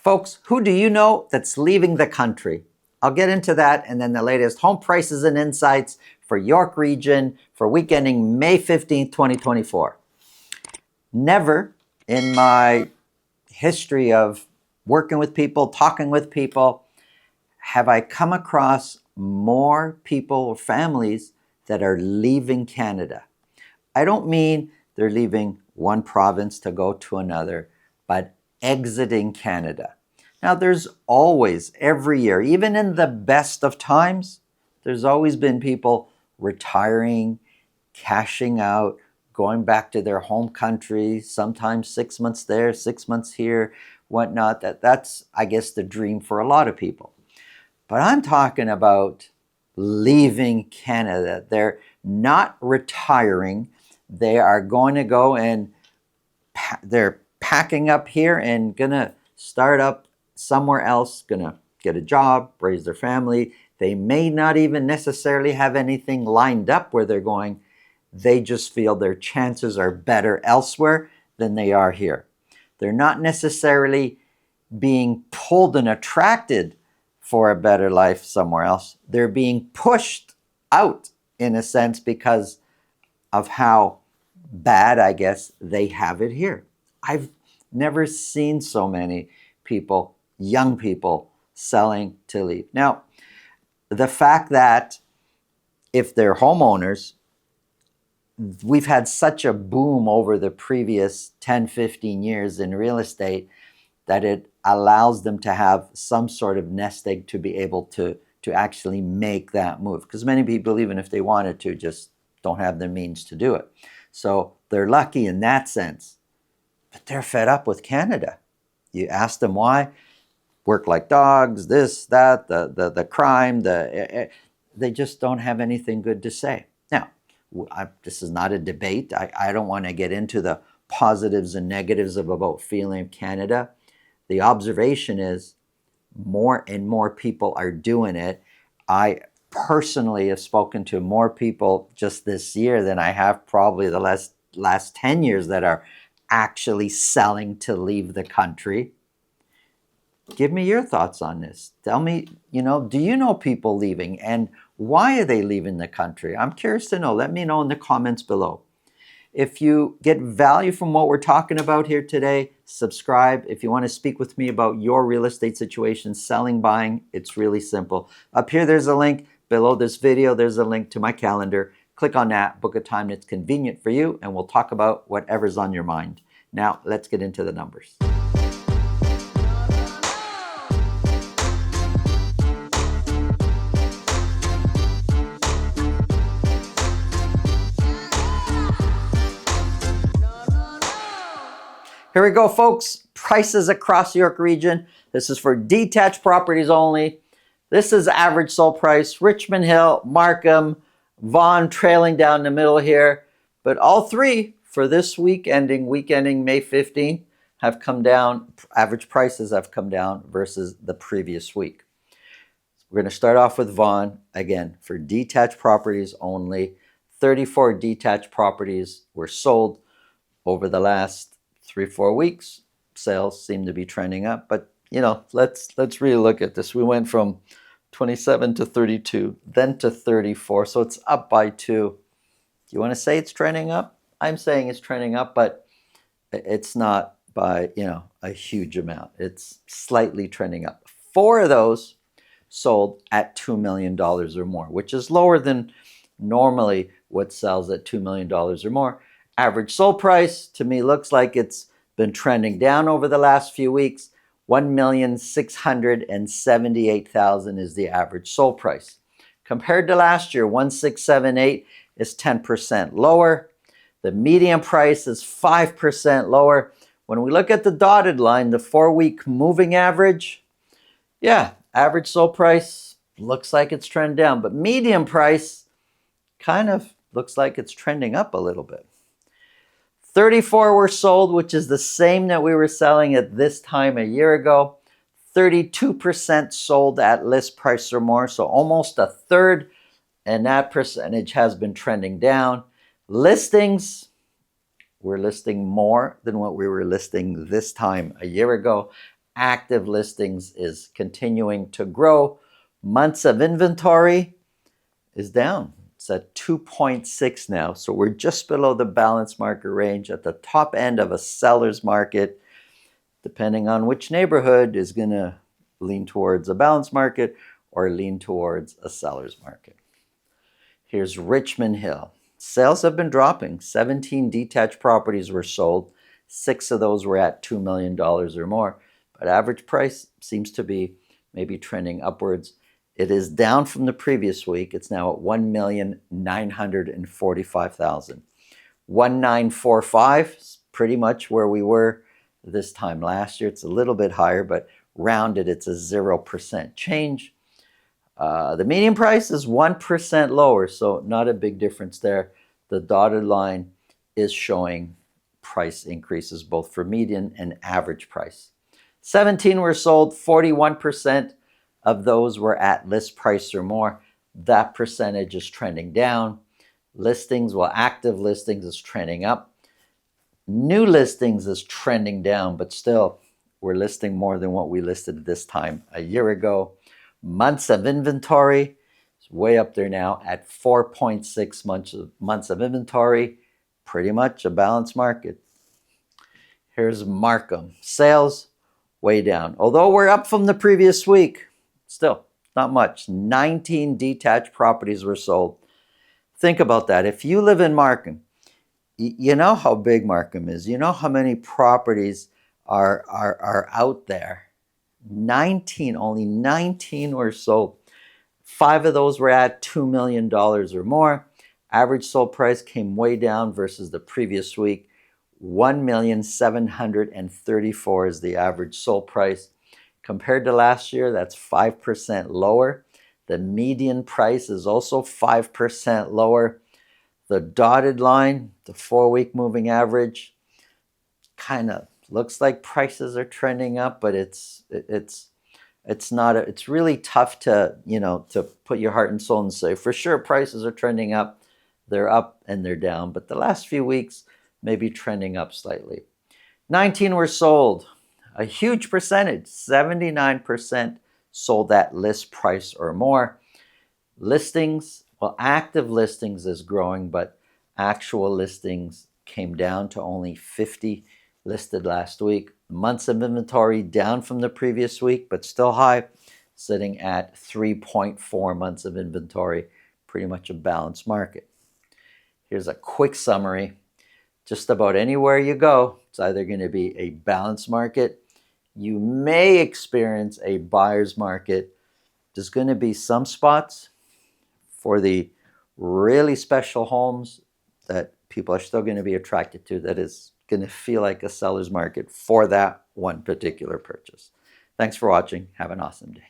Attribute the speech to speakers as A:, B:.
A: Folks, who do you know that's leaving the country? I'll get into that and then the latest home prices and insights for York Region for week ending May 15th, 2024. Never in my history of working with people, talking with people, have I come across more people or families that are leaving Canada. I don't mean they're leaving one province to go to another, but exiting Canada. Now, there's always, every year, even in the best of times, there's always been people retiring, cashing out, going back to their home country, sometimes 6 months there, 6 months here, whatnot. That's, I guess, the dream for a lot of people. But I'm talking about leaving Canada. They're not retiring. They are going to go and they're packing up here and going to start up somewhere else, going to get a job, raise their family. They may not even necessarily have anything lined up where they're going. They just feel their chances are better elsewhere than they are here. They're not necessarily being pulled and attracted for a better life somewhere else. They're being pushed out in a sense because of how bad, I guess, they have it here. I've never seen so many people, young people, selling to leave. Now, the fact that if they're homeowners, we've had such a boom over the previous 10, 15 years in real estate that it allows them to have some sort of nest egg to be able to actually make that move. Because many people, even if they wanted to, just don't have the means to do it. So they're lucky in that sense. But they're fed up with Canada. You ask them why, work like dogs, this, that, the crime, they just don't have anything good to say. Now, this is not a debate. I don't want to get into the positives and negatives about feeling Canada. The observation is more and more people are doing it. I personally have spoken to more people just this year than I have probably the last 10 years that are actually selling to leave the country. Give me your thoughts on this. Tell me, do you know people leaving and why are they leaving the country? I'm curious to know. Let me know in the comments below. If you get value from what we're talking about here today, subscribe. If you want to speak with me about your real estate situation, selling, buying, it's really simple. Up here, there's a link. Below this video, there's a link to my calendar. Click on that, book a time that's convenient for you, and we'll talk about whatever's on your mind. Now, let's get into the numbers. Here we go, folks. Prices across York Region. This is for detached properties only. This is average sold price. Richmond Hill, Markham, Vaughan trailing down the middle here. But all three for this week ending May 15th have come down. Average prices have come down versus the previous week. We're going to start off with Vaughan. Again, for detached properties only. 34 detached properties were sold over the last 3-4 weeks. Sales seem to be trending up, but let's really look at this. We went from 27 to 32, then to 34, so it's up by 2. Do you want to say it's trending up? I'm saying it's trending up, but it's not by a huge amount. It's slightly trending up. 4 of those sold at $2 million or more, which is lower than normally what sells at $2 million or more. Average sold price to me looks like it's been trending down over the last few weeks. $1,678,000 is the average sold price. Compared to last year, 1,678 is 10% lower. The median price is 5% lower. When we look at the dotted line, the 4-week moving average, average sold price looks like it's trending down, but median price kind of looks like it's trending up a little bit. 34 were sold, which is the same that we were selling at this time a year ago. 32% sold at list price or more, so almost a third, and that percentage has been trending down. Listings, we're listing more than what we were listing this time a year ago. active listings is continuing to grow. Months of inventory is down. It's at 2.6 now. So we're just below the balanced market range at the top end of a seller's market. Depending on which neighborhood is going to lean towards a balanced market or lean towards a seller's market. Here's Richmond Hill. Sales have been dropping. 17 detached properties were sold. 6 of those were at $2 million or more. But average price seems to be maybe trending upwards. It is down from the previous week. It's now at $1,945,000. 1,945 is pretty much where we were this time last year. It's a little bit higher, but rounded, it's a 0% change. The median price is 1% lower, so not a big difference there. The dotted line is showing price increases both for median and average price. 17 were sold, 41% of those were at list price or more. That percentage is trending down. Listings, well, active listings is trending up. New listings is trending down, but still, we're listing more than what we listed this time a year ago. Months of inventory is way up there now at 4.6 months of inventory. Pretty much a balanced market. Here's Markham. Sales, way down. Although we're up from the previous week, still not much. 19 detached properties were sold. Think about that. If you live in Markham, you know how big Markham is. You know how many properties are out there. 19, only 19 were sold. 5 of those were at $2 million or more. Average sold price came way down versus the previous week. $1,734,000 is the average sold price. Compared to last year, that's 5% lower. The median price is also 5% lower. The dotted line, the 4-week moving average, kind of looks like prices are trending up, but it's not. It's really tough to to put your heart and soul and say for sure prices are trending up. They're up and they're down, but the last few weeks maybe trending up slightly. 19 were sold, a huge percentage, 79% sold at list price or more. Listings, well, active listings is growing, but actual listings came down to only 50 listed last week. Months of inventory down from the previous week, but still high, sitting at 3.4 months of inventory, pretty much a balanced market. Here's a quick summary. Just about anywhere you go, it's either going to be a balanced market. You may experience a buyer's market. There's going to be some spots for the really special homes that people are still going to be attracted to, that is going to feel like a seller's market for that one particular purchase. Thanks for watching. Have an awesome day.